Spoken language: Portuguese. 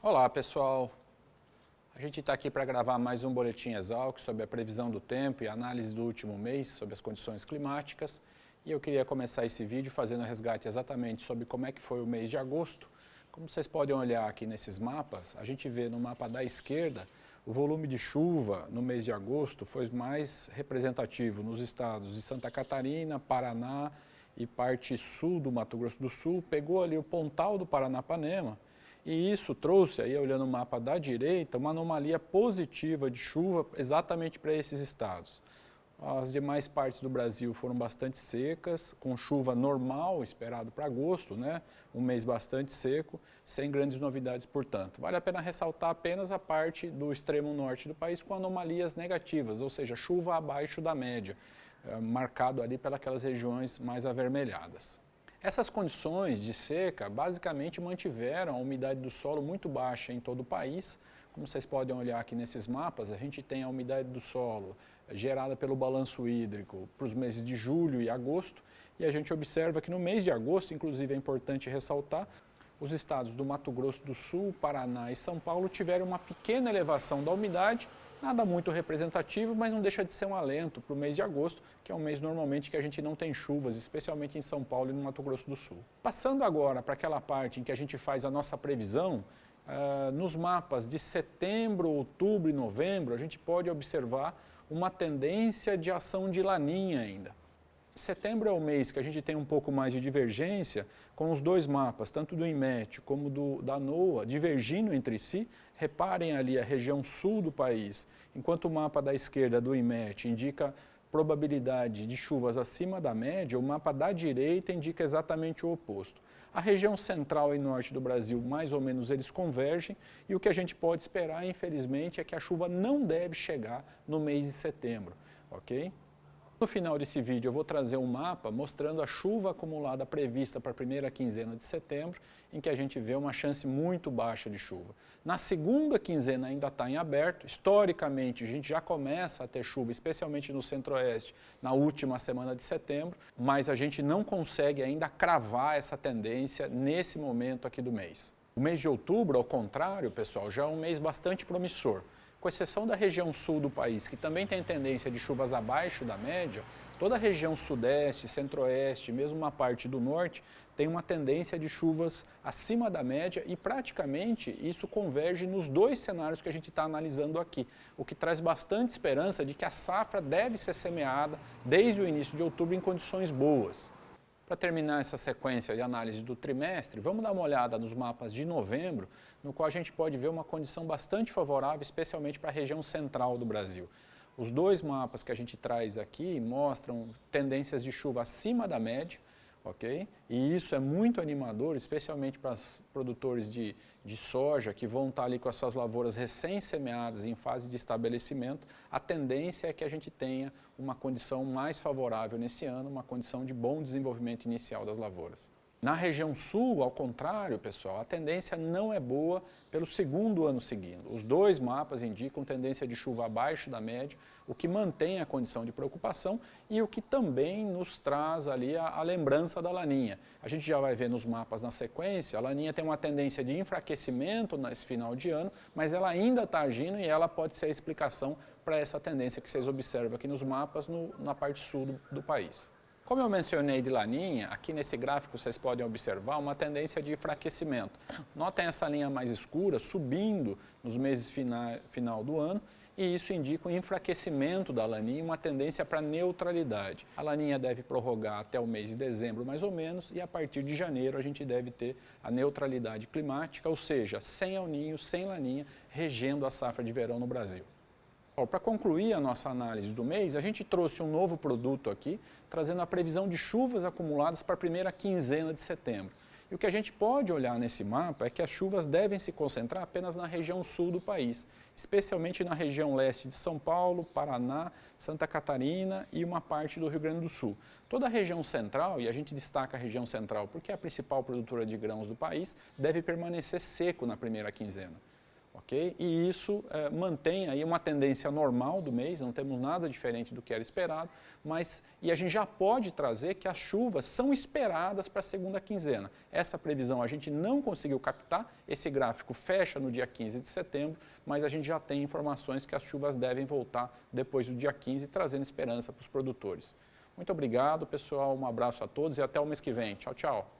Olá pessoal, a gente está aqui para gravar mais um Boletim Exalc sobre a previsão do tempo e análise do último mês sobre as condições climáticas. E eu queria começar esse vídeo fazendo um resgate exatamente sobre como é que foi o mês de agosto. Como vocês podem olhar aqui nesses mapas, a gente vê no mapa da esquerda o volume de chuva no mês de agosto foi mais representativo nos estados de Santa Catarina, Paraná e parte sul do Mato Grosso do Sul. Pegou ali o Pontal do Paranapanema. E isso trouxe, aí olhando o mapa da direita, uma anomalia positiva de chuva exatamente para esses estados. As demais partes do Brasil foram bastante secas, com chuva normal, esperado para agosto, né? Um mês bastante seco, sem grandes novidades, portanto. Vale a pena ressaltar apenas a parte do extremo norte do país com anomalias negativas, ou seja, chuva abaixo da média, marcado ali pelas regiões mais avermelhadas. Essas condições de seca basicamente mantiveram a umidade do solo muito baixa em todo o país. Como vocês podem olhar aqui nesses mapas, a gente tem a umidade do solo gerada pelo balanço hídrico para os meses de julho e agosto, e a gente observa que no mês de agosto, inclusive é importante ressaltar, os estados do Mato Grosso do Sul, Paraná e São Paulo tiveram uma pequena elevação da umidade, nada muito representativo, mas não deixa de ser um alento para o mês de agosto, que é um mês normalmente que a gente não tem chuvas, especialmente em São Paulo e no Mato Grosso do Sul. Passando agora para aquela parte em que a gente faz a nossa previsão, nos mapas de setembro, outubro e novembro, a gente pode observar uma tendência de ação de laninha ainda. Setembro é o mês que a gente tem um pouco mais de divergência com os dois mapas, tanto do INMET como da NOAA, divergindo entre si. Reparem ali a região sul do país, enquanto o mapa da esquerda do INMET indica probabilidade de chuvas acima da média, o mapa da direita indica exatamente o oposto. A região central e norte do Brasil, mais ou menos, eles convergem, e o que a gente pode esperar, infelizmente, é que a chuva não deve chegar no mês de setembro, ok? No final desse vídeo eu vou trazer um mapa mostrando a chuva acumulada prevista para a primeira quinzena de setembro, em que a gente vê uma chance muito baixa de chuva. Na segunda quinzena ainda está em aberto, historicamente a gente já começa a ter chuva, especialmente no centro-oeste, na última semana de setembro, mas a gente não consegue ainda cravar essa tendência nesse momento aqui do mês. O mês de outubro, ao contrário, pessoal, já é um mês bastante promissor. Com exceção da região sul do país, que também tem tendência de chuvas abaixo da média, toda a região sudeste, centro-oeste, mesmo uma parte do norte, tem uma tendência de chuvas acima da média e praticamente isso converge nos dois cenários que a gente está analisando aqui, o que traz bastante esperança de que a safra deve ser semeada desde o início de outubro em condições boas. Para terminar essa sequência de análise do trimestre, vamos dar uma olhada nos mapas de novembro, no qual a gente pode ver uma condição bastante favorável, especialmente para a região central do Brasil. Os dois mapas que a gente traz aqui mostram tendências de chuva acima da média, ok? E isso é muito animador, especialmente para os produtores de soja que vão estar ali com as suas lavouras recém-semeadas em fase de estabelecimento. A tendência é que a gente tenha uma condição mais favorável nesse ano, uma condição de bom desenvolvimento inicial das lavouras. Na região sul, ao contrário, pessoal, a tendência não é boa pelo segundo ano seguindo. Os dois mapas indicam tendência de chuva abaixo da média, o que mantém a condição de preocupação e o que também nos traz ali a lembrança da laninha. A gente já vai ver nos mapas na sequência, a laninha tem uma tendência de enfraquecimento nesse final de ano, mas ela ainda está agindo e ela pode ser a explicação para essa tendência que vocês observam aqui nos mapas na parte sul do país. Como eu mencionei de laninha, aqui nesse gráfico vocês podem observar uma tendência de enfraquecimento. Notem essa linha mais escura subindo nos meses final do ano e isso indica um enfraquecimento da laninha, uma tendência para neutralidade. A laninha deve prorrogar até o mês de dezembro mais ou menos e a partir de janeiro a gente deve ter a neutralidade climática, ou seja, sem El Niño, sem laninha, regendo a safra de verão no Brasil. Para concluir a nossa análise do mês, a gente trouxe um novo produto aqui, trazendo a previsão de chuvas acumuladas para a primeira quinzena de setembro. E o que a gente pode olhar nesse mapa é que as chuvas devem se concentrar apenas na região sul do país, especialmente na região leste de São Paulo, Paraná, Santa Catarina e uma parte do Rio Grande do Sul. Toda a região central, e a gente destaca a região central porque é a principal produtora de grãos do país, deve permanecer seco na primeira quinzena. ok? E isso mantém aí uma tendência normal do mês, não temos nada diferente do que era esperado, e a gente já pode trazer que as chuvas são esperadas para a segunda quinzena. Essa previsão a gente não conseguiu captar, esse gráfico fecha no dia 15 de setembro, mas a gente já tem informações que as chuvas devem voltar depois do dia 15, trazendo esperança para os produtores. Muito obrigado, pessoal, um abraço a todos e até o mês que vem. Tchau, tchau.